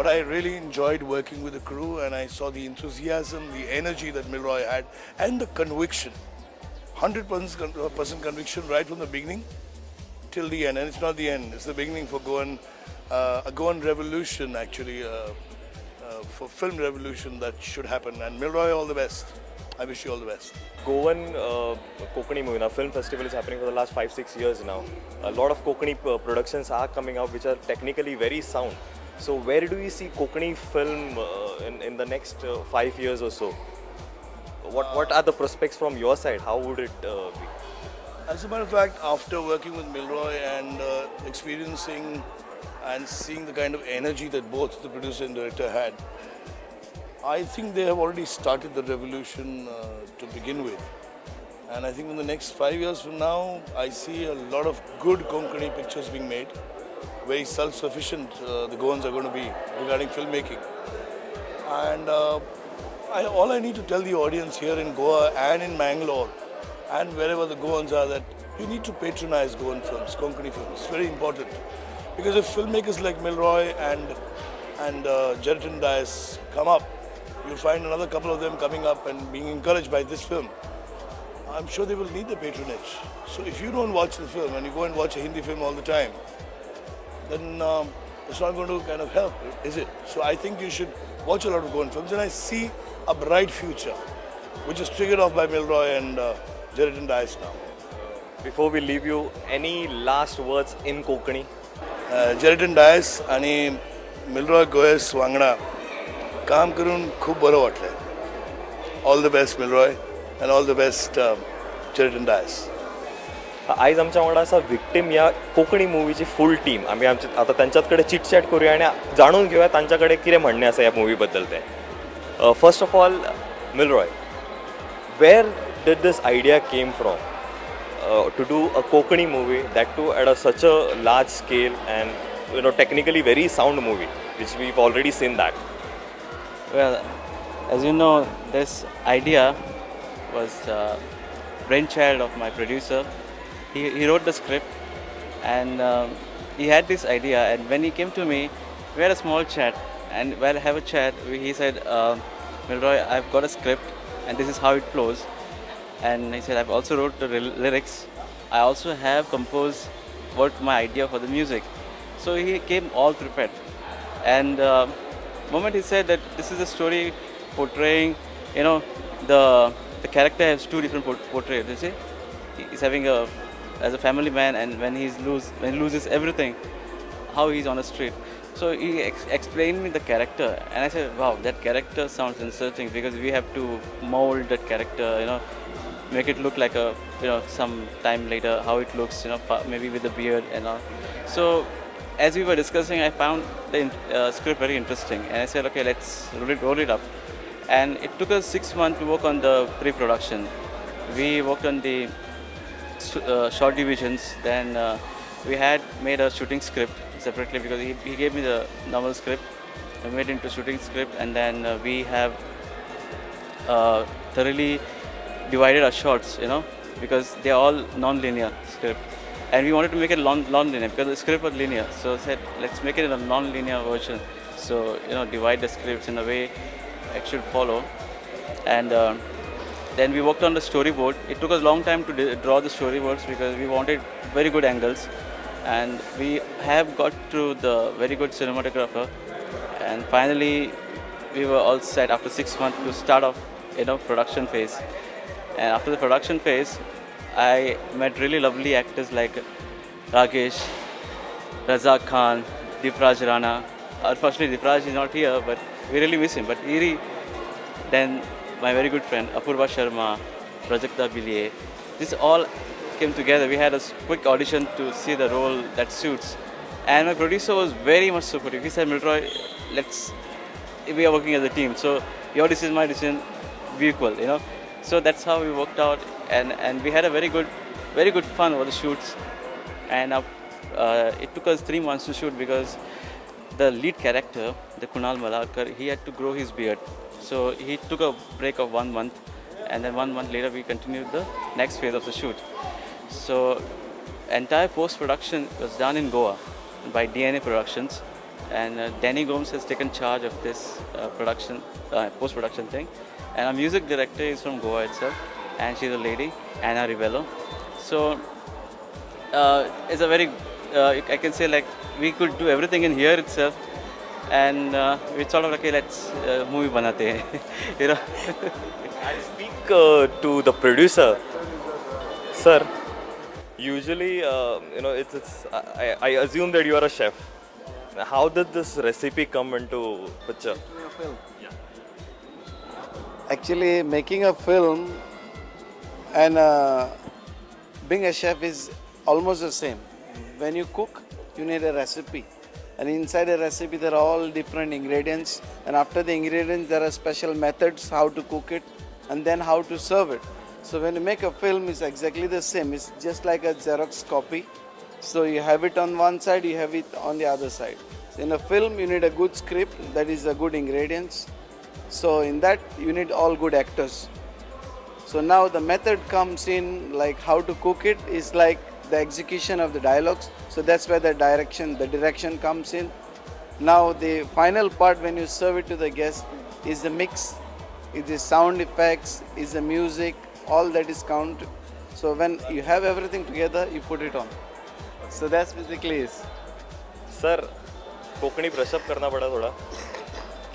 But I really enjoyed working with the crew, and I saw the enthusiasm, the energy that Milroy had, and the conviction. 100% conviction right from the beginning till the end. And it's not the end, it's the beginning for Goan, a Goan revolution actually, for film revolution that should happen. And Milroy, all the best. I wish you all the best. Goan Kokani movie, now film festival is happening for the last 5-6 years now. A lot of Kokani productions are coming out which are technically very sound. So where do you see Kokani film in the next 5 years or so? What are the prospects from your side? How would it be? As a matter of fact, after working with Milroy and experiencing and seeing the kind of energy that both the producer and director had, I think they have already started the revolution to begin with. And I think in the next 5 years from now, I see a lot of good Konkani pictures being made. Very self-sufficient the Goans are going to be regarding filmmaking. And all I need to tell the audience here in Goa and in Mangalore and wherever the Goans are, that you need to patronize Goan films, Konkani films. It's very important. Because if filmmakers like Milroy and Jeritan Dias come up, you'll find another couple of them coming up and being encouraged by this film. I'm sure they will need the patronage. So if you don't watch the film and you go and watch a Hindi film all the time, then it's not going to kind of help, is it? So I think you should watch a lot of Goan films, and I see a bright future, which is triggered off by Milroy and Jeritan Dias now. Before we leave you, any last words in Kokani? Jeritan Dias आणि Milroy Goes वांगडा काम करून खूप बरं वाटलं. All the best Milroy and all the best Jeritan Dias. आज आमच्या वांगडा असा विक्टिम या कोकणी मुवीची फुल टीम आम्ही आता त्यांच्याकडे चिटचॅट करूया आणि जाणून घेऊया त्यांच्याकडे किती म्हणणे असं या मूवी बद्दल ते. First of all Milroy, where did this idea came from to do a Kokani movie, that too at such a large scale and technically very sound movie, which we've already seen that? Well, as you know, this idea was brainchild of my producer. He wrote the script, and he had this idea. And when he came to me, we had a small chat. And while I have a chat, he said, "Milroy, I've got a script, and this is how it flows." And he said, "I've also wrote the lyrics. I also have composed what my idea for the music." So he came all prepared. And moment he said that this is a story portraying, the character has two different portraits. You see, he's having as a family man, and when he loses everything, how he's on the street. So he explained me the character, and I said, "Wow, that character sounds interesting, because we have to mold that character, make it look like some time later how it looks, maybe with the beard and all." So as we were discussing, I found the script very interesting, and I said, "Okay, let's roll it up." And it took us 6 months to work on the pre-production. We worked on the short divisions. Then we had made a shooting script separately, because he gave me the normal script. I made it into shooting script, and then we have thoroughly divided our shots, because they are all non-linear script. And we wanted to make it non-linear because the script was linear. So I said, let's make it in a non-linear version. So, divide the scripts in a way it should follow. And then we worked on the storyboard. It took us a long time to draw the storyboards, because we wanted very good angles. And we have got to the very good cinematographer. And finally, we were all set after 6 months to start off, production phase. And after the production phase, I met really lovely actors like Rakesh, Razak Khan, Dipraj Rana. Unfortunately, Dipraj is not here, but we really miss him. But Iri, then my very good friend Apurva Sharma, Prajakta Billier. This all came together. We had a quick audition to see the role that suits. And my producer was very much supportive. He said, "Milroy, we are working as a team. So your decision, my decision, be equal, So that's how we worked out, and we had a very good fun over the shoots. And it took us 3 months to shoot, because the lead character, the Kunal Malarkar, he had to grow his beard. So he took a break of 1 month, and then 1 month later we continued the next phase of the shoot. So entire post-production was done in Goa by DNA Productions, And Danny Gomes has taken charge of this post-production thing. And our music director is from Goa itself, and she's a lady, Anna Rivello. So it's a very, I can say like we could do everything in here itself, and we sort of like, okay, let's movie banate hain, you know. I'll speak to the producer. Sir, usually, I assume that you are a chef. How did this recipe come into picture? Actually, making a film and being a chef is almost the same. When you cook, you need a recipe. And inside a recipe, there are all different ingredients. And after the ingredients, there are special methods how to cook it and then how to serve it. So when you make a film, it's exactly the same. It's just like a Xerox copy. So you have it on one side, you have it on the other side. So in a film, you need a good script, that is a good ingredients. So in that, you need all good actors. So now the method comes in, like how to cook it is like the execution of the dialogues. So that's where the direction comes in. Now the final part when you serve it to the guest is the mix, is the sound effects, is the music, all that is counted. So when you have everything together, you put it on. So that's basically it. Sir, Konkani brush up करना पड़ा थोड़ा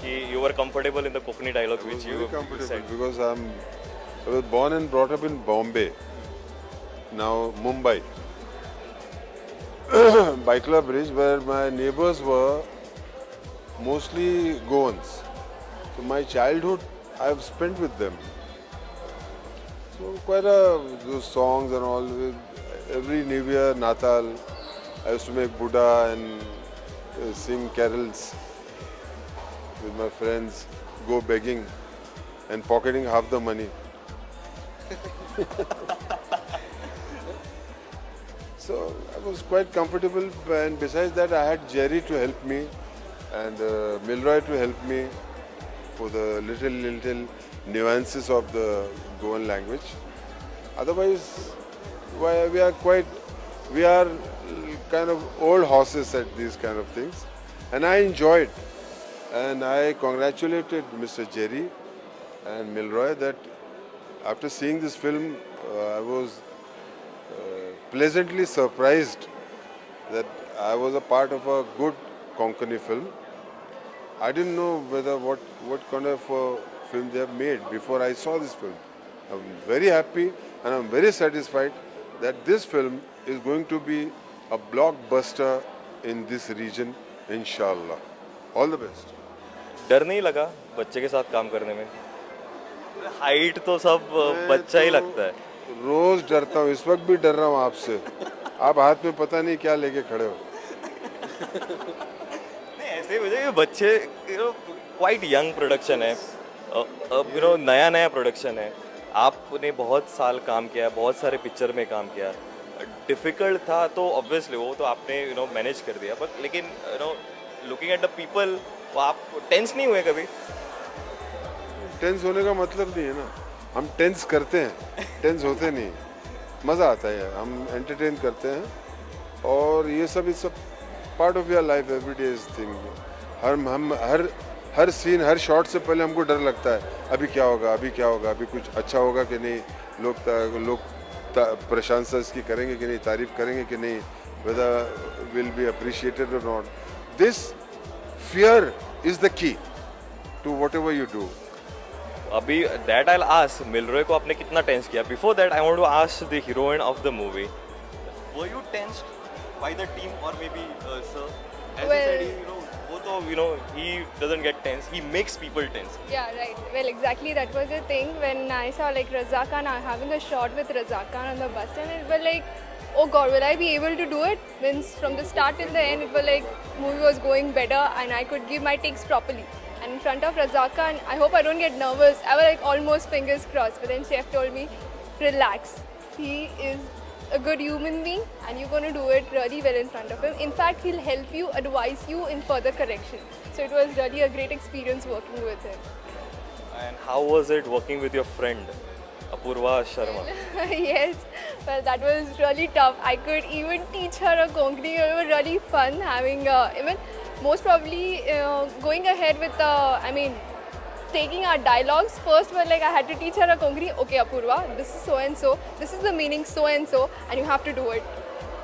कि you were comfortable in the Kokani dialogue which you comfortable said. because I was born and brought up in Bombay, now Mumbai. Baikla Bridge, where my neighbors were mostly Goans. So my childhood I've spent with them. So quite those songs and all. Every New Year, Natal, I used to make Buddha and sing carols with my friends, go begging and pocketing half the money. So I was quite comfortable, and besides that I had Jerry to help me and Milroy to help me for the little nuances of the Goan language. Otherwise, we are kind of old horses at these kind of things, and I enjoyed. And I congratulated Mr. Jerry and Milroy that after seeing this film, I was pleasantly surprised that I was a part of a good Konkani film. I didn't know what kind of film they have made before I saw this film. I'm very happy and I'm very satisfied that this film is going to be a blockbuster in this region, inshallah. All the best. डर नहीं लगा बच्चे के साथ काम करने में? Height तो सब बच्चा ही लगता है. रोज डरता हूँ, इस वक्त भी डर रहा हूँ आपसे. आप हाथ में पता नहीं क्या लेके खड़े हो. नहीं ऐसे वजह कि बच्चे क्वाइट यंग प्रोडक्शन है, नया प्रोडक्शन है. आपने बहुत साल काम किया, बहुत सारे पिक्चर में काम किया. डिफिकल्ट था तो ऑब्वियसली वो तो आपने मैनेज कर दिया, बट लेकिन लुकिंग एट द पीपल, आप टेंस नहीं हुए कभी? टेंस होने का मतलब नहीं है ना, हम टेंस करते हैं, टेंस होते नहीं. मज़ा आता है, हम एंटरटेन करते हैं और ये सब part of your life, everyday's thing. हर सीन, हर शॉट से पहले हमको डर लगता है, अभी क्या होगा, अभी कुछ अच्छा होगा कि नहीं, लोग प्रशंसा इसकी करेंगे कि नहीं, तारीफ करेंगे कि नहीं, whether will be appreciated or not. This fear is the key to whatever you do. अभी that I'll ask, मिलरॉय को आपने कितना टेंस किया? Before that, I want to ask the heroine of the movie. Were you tensed by the team or maybe sir? As you said, वो तो he doesn't get tense. He makes people tense. Yeah, right. Well, exactly that was the thing when I saw like Raza Khan having a shot with Raza Khan on the bus, and it was like, oh God, will I be able to do it? Means from the start till the end, it was like movie was going better and I could give my takes properly. And in front of Raza Khan, I hope I don't get nervous. I was like almost fingers crossed, but then chef told me, relax. He is a good human being and you're going to do it really well in front of him. In fact, he'll help you, advise you in further correction. So it was really a great experience working with him. And how was it working with your friend, Apurva Sharma? Yes, well that was really tough. I could even teach her a Konkani. It was really fun having even most probably going ahead with taking our dialogues. First were like I had to teach her a Konkani. Okay, Apurva, this is so and so. This is the meaning so and so, and you have to do it.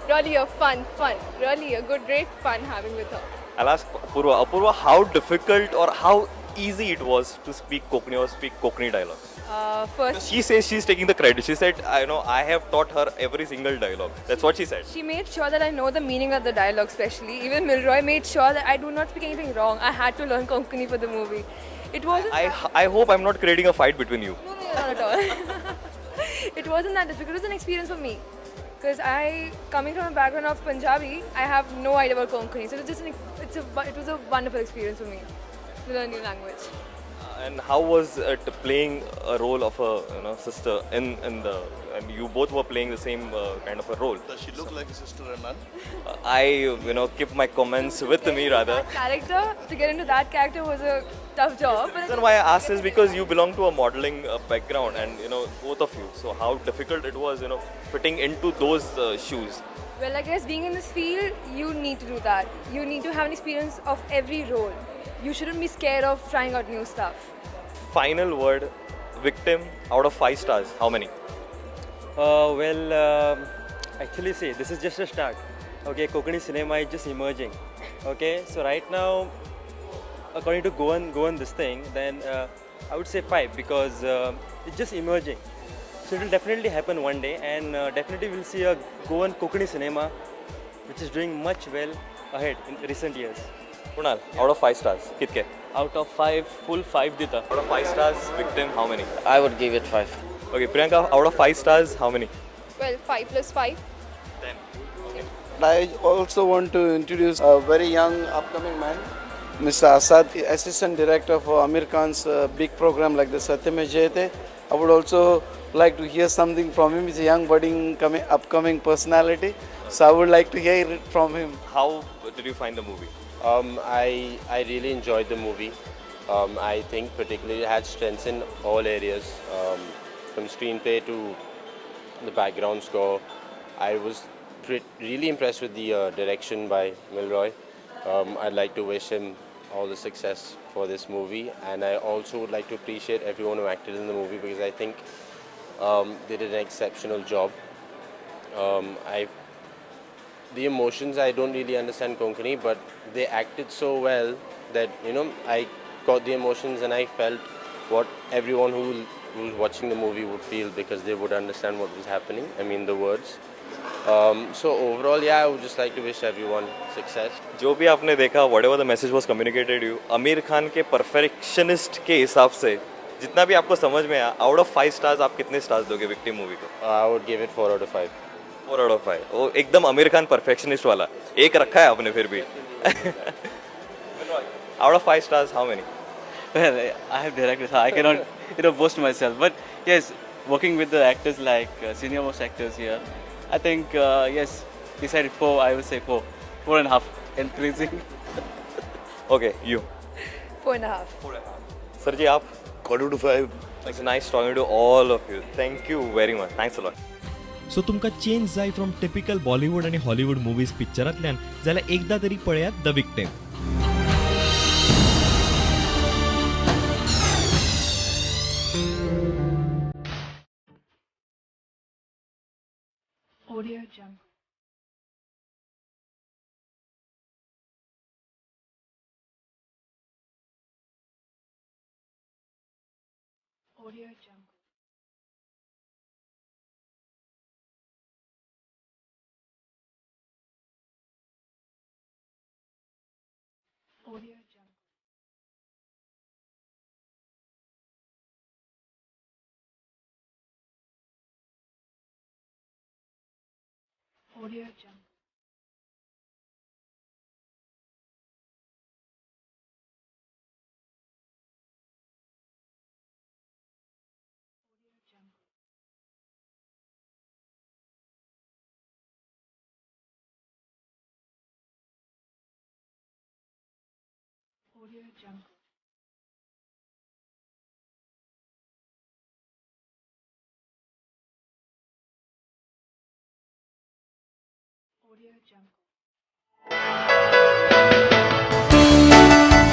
Really a fun. Really a good, great fun having with her. I'll ask Apurva. Apurva, how difficult or how easy it was to speak Kokani or speak Kokani dialogues? First, She says she's taking the credit. She said, I know, I have taught her every single dialogue. That's what she said. she made sure that I know the meaning of the dialogue, especially. Even Milroy made sure that I do not speak anything wrong. I had to learn Konkani for the movie. It wasn't. I hope I'm not creating a fight between you. No, not at all. It wasn't that difficult. It was an experience for me. Because coming from a background of Punjabi, I have no idea about Konkani. So it was just it was a wonderful experience for me to learn new language. And how was it playing a role of a sister in the and you both were playing the same kind of a role? Does she look like a sister and none? I keep my comments with me rather. That character, to get into that character was a tough job. The reason why I asked is because you belong to a modeling background and both of you. So how difficult it was fitting into those shoes. Well, I guess being in this field, you need to do that. You need to have an experience of every role. You shouldn't be scared of trying out new stuff. Final word, Victim, out of 5 stars, how many? Actually, see, this is just a start. Okay, Kokani cinema is just emerging. Okay, so right now, according to Goan this thing, then I would say 5 because it's just emerging. So it will definitely happen one day, and definitely we'll see a Goan Kokani cinema, which is doing much well ahead in recent years. Kunal, out of 5 stars, kitke? Out of 5, full 5 dita. Out of 5 stars, Victim, how many? I would give it 5. Okay, Priyanka, out of 5 stars, how many? Well, 5 plus 5. 10. I also want to introduce a very young upcoming man, Mr. Asad, the assistant director for Amir Khan's big program like the Satyam Jayate. I would also like to hear something from him. He's a young budding upcoming personality. So I would like to hear it from him. How did you find the movie? I really enjoyed the movie. I think particularly it had strengths in all areas, from screenplay to the background score. I was really impressed with the direction by Milroy. I'd like to wish him all the success for this movie, and I also would like to appreciate everyone who acted in the movie because I think they did an exceptional job. The emotions, I don't really understand Konkani, but they acted so well that I got the emotions and I felt what everyone who was watching the movie would feel because they would understand what was happening. I mean the words. So overall, yeah, I would just like to wish everyone success. जो भी आपने देखा, whatever the message was communicated you, Aamir Khan के perfectionist के हिसाब से जितना भी आपको समझ में आया, out of 5 stars आप कितने stars दोगे Victim movie को? I would give it 4 out of 5. 4 out of 5. वो एकदम आमिर खान perfectionist वाला. एक रखा है आपने फिर भी. Out of 5 stars, how many? Well, I have directed, so I cannot boast myself. But yes, working with the actors like senior most actors here, I think yes, he said 4. I would say 4, 4.5, increasing. Okay, you. 4.5. Sir जी आप? 4.5. It's nice talking to all of you. Thank you very much. Thanks a lot. सो तुमकां change जाय from typical Bollywood आनी Hollywood movies पिक्चरांतल्यान जाल्यार एकदा तरी पळयात the victim. Audio Jungle. Audio Jungle. Audio Jungle. Audio Jungle. Audio Jungle. Audio Jungle. Audio Jungle.